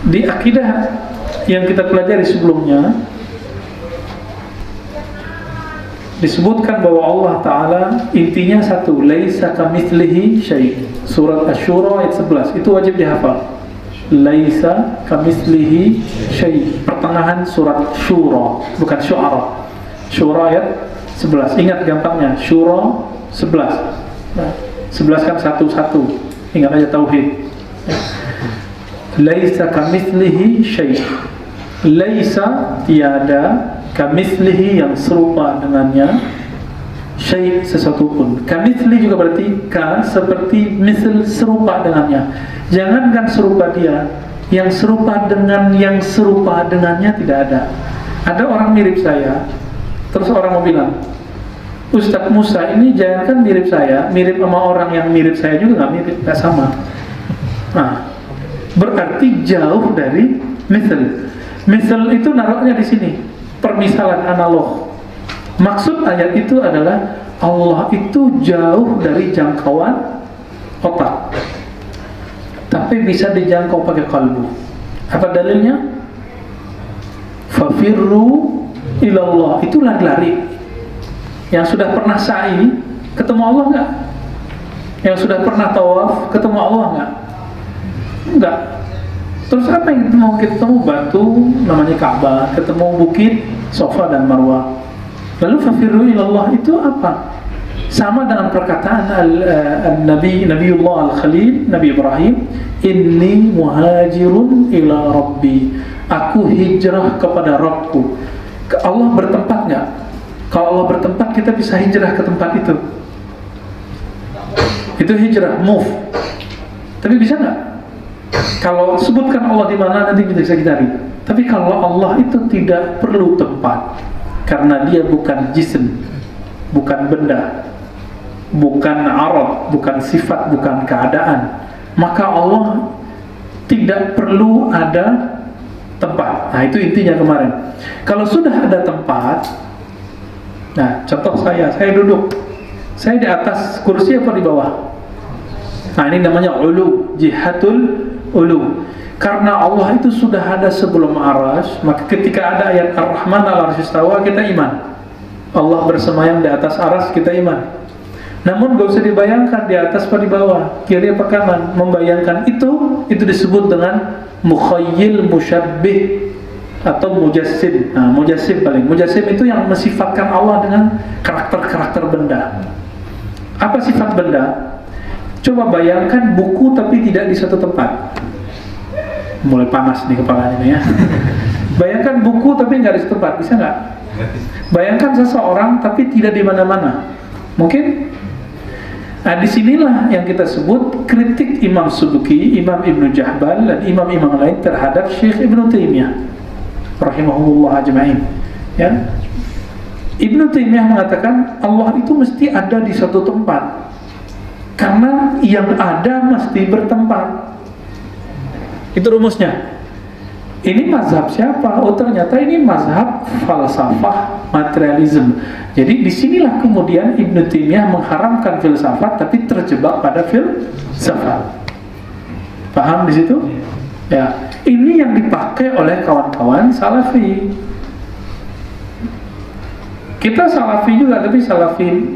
Di akidah yang kita pelajari sebelumnya disebutkan bahwa Allah Ta'ala intinya satu, laisa kamitslihi syai'. Surat Asy-Syura ayat 11 itu wajib dihafal. Laisa kamitslihi syai', pertengahan surat Syura, bukan Syu'ara. Syura ayat 11, ingat gampangnya, Syura 11. Nah, 11 kan satu-satu, ingat aja tauhid. Laisa kamitslihi syai'. Laisa tiada, kamitslihi yang serupa dengannya, syai' sesuatu pun. Kamitsli juga berarti ka, seperti, misl serupa dengannya. Jangankan serupa dia, yang serupa dengan yang serupa dengannya tidak ada. Ada orang mirip saya, terus orang mau bilang, Ustadz Musa ini jangankan mirip saya, mirip sama orang yang mirip saya juga nggak mirip, nggak sama. Nah, berarti jauh dari misl. Misl itu naruhnya di sini, permisalan analog. Maksud ayat itu adalah Allah itu jauh dari jangkauan otak, tapi bisa dijangkau pakai kalbu. Apa dalilnya? Fafirru ilallah, itu lari-lari. Yang sudah pernah sa'i ketemu Allah enggak? Yang sudah pernah tawaf ketemu Allah enggak? Enggak. Terus apa yang mau kita ketemu? Batu namanya Ka'bah, ketemu bukit Safa dan Marwah. Lalu fafirru ilallah itu apa? Sama dengan perkataan Nabiullah Al-Khalil, Nabi Ibrahim, inni muhajirun ila Rabbi, aku hijrah kepada Rabbku. Allah bertempat nggak? Kalau Allah bertempat, kita bisa hijrah ke tempat itu. Itu hijrah, move. Tapi bisa nggak? Kalau sebutkan Allah di mana, nanti kita bisa cari. Tapi kalau Allah itu tidak perlu tempat, karena dia bukan jism, bukan benda, bukan arad, bukan sifat, bukan keadaan, maka Allah tidak perlu ada tempat. Nah, itu intinya kemarin. Kalau sudah ada tempat, nah contoh saya duduk, saya di atas kursi apa di bawah? Nah, ini namanya ulu, jihatul ulu. Karena Allah itu sudah ada sebelum arsy, maka ketika ada ayat Ar-Rahman al-Arsy istawa, kita iman. Allah bersemayam di atas arsy, kita iman. Namun gak usah dibayangkan di atas atau di bawah, kiri apa kanan. Membayangkan itu disebut dengan mukhayyil musyabbih atau mujassim. Nah, mujassim paling. Mujassim itu yang mensifatkan Allah dengan karakter-karakter benda. Apa sifat benda? Coba bayangkan buku tapi tidak di satu tempat. Mulai panas nih kepalanya nih ya. Bayangkan buku tapi nggak di satu tempat, bisa nggak? Bayangkan seseorang tapi tidak di mana-mana. Mungkin? Nah, disinilah yang kita sebut kritik Imam Subki, Imam Ibnu Jahbal, dan imam-imam lain terhadap Syekh Ibnu Taimiyah rahimahullah ajma'in. Ya, Ibnu Taimiyah mengatakan Allah itu mesti ada di satu tempat, karena yang ada mesti bertempat. Itu rumusnya. Ini mazhab siapa? Oh, ternyata ini mazhab falsafah materialisme. Jadi disinilah kemudian Ibnu Taimiyah mengharamkan filsafat, tapi terjebak pada filsafat. Paham di situ? Ya, ini yang dipakai oleh kawan-kawan Salafi. Kita Salafi juga, tapi Salafi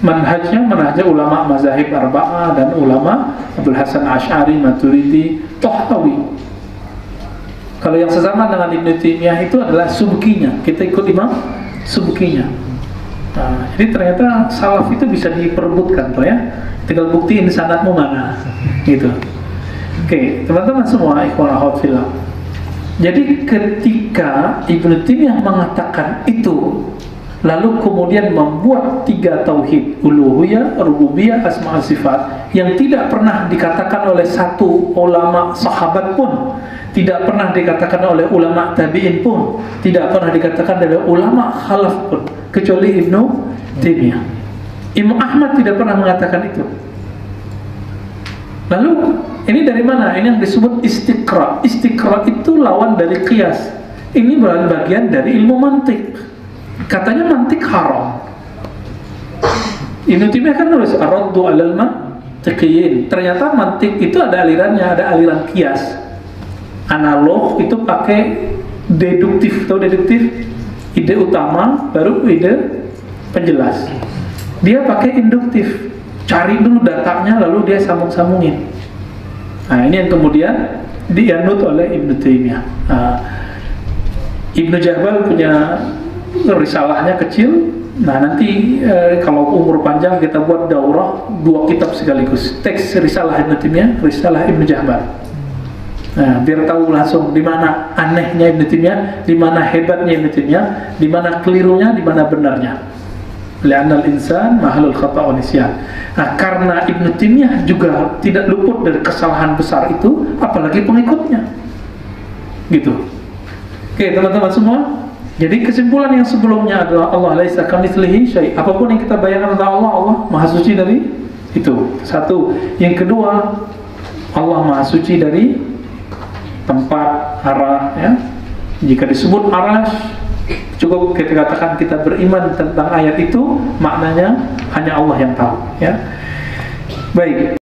manhajnya ulama mazahib arba'ah dan ulama Abdul Hasan Asy'ari, Maturidi, Tahawi. Kalau yang sesama dengan Ibnu Taimiyah itu adalah subkinya, kita ikut imam subkinya. Nah, jadi ternyata salaf itu bisa diperebutkan tuh ya. Tinggal buktiin sanadmu mana, gitu. Oke, teman-teman semua, ikhwan akhwat fillah. Jadi ketika Ibnu Taimiyah mengatakan itu, lalu kemudian membuat 3 tauhid, uluhiyah, rububiyah, asma sifat, yang tidak pernah dikatakan oleh satu ulama sahabat pun, tidak pernah dikatakan oleh ulama tabi'in pun, tidak pernah dikatakan oleh ulama khalaf pun, kecuali Ibnu Taimiyah. Imam Ahmad tidak pernah mengatakan itu. Lalu ini dari mana? Ini yang disebut istiqra. Istiqra itu lawan dari qiyas. Ini bagian dari ilmu mantik. Katanya mantik haram. Ibnu Taimiyah kan nulis ar-raddu 'alal mantiqiyin. Ternyata mantik itu ada alirannya, ada aliran qiyas. analog itu pakai deduktif. Tahu deduktif? Ide utama baru ide penjelas. Dia pakai induktif, cari dulu datanya lalu dia sambung-sambungin. Nah, ini yang kemudian dianut oleh Ibnu Taimiyah. Ibnu Jabal punya risalahnya kecil. Nah, nanti kalau umur panjang kita buat daurah 2 kitab sekaligus, teks risalah Ibnu Taimiyah, risalah Ibnu Jabal. Nah, biar tahu langsung di mana anehnya Ibnu Taimiyah, di mana hebatnya Ibnu Taimiyah, di mana kelirunya, di mana benarnya. Li'annal insan mahalul khata' wa nisyan. Nah, karena Ibnu Taimiyah juga tidak luput dari kesalahan besar itu, apalagi pengikutnya. Gitu. Oke, teman-teman semua. Jadi kesimpulan yang sebelumnya adalah Allah laisa kamitslihi syai'. Apapun yang kita bayangkan tentang Allah, Allah Maha Suci dari itu. Satu. Yang kedua, Allah Maha Suci dari tempat, arah, ya. Jika disebut arasy, cukup kita katakan kita beriman tentang ayat itu, maknanya hanya Allah yang tahu, ya. Baik.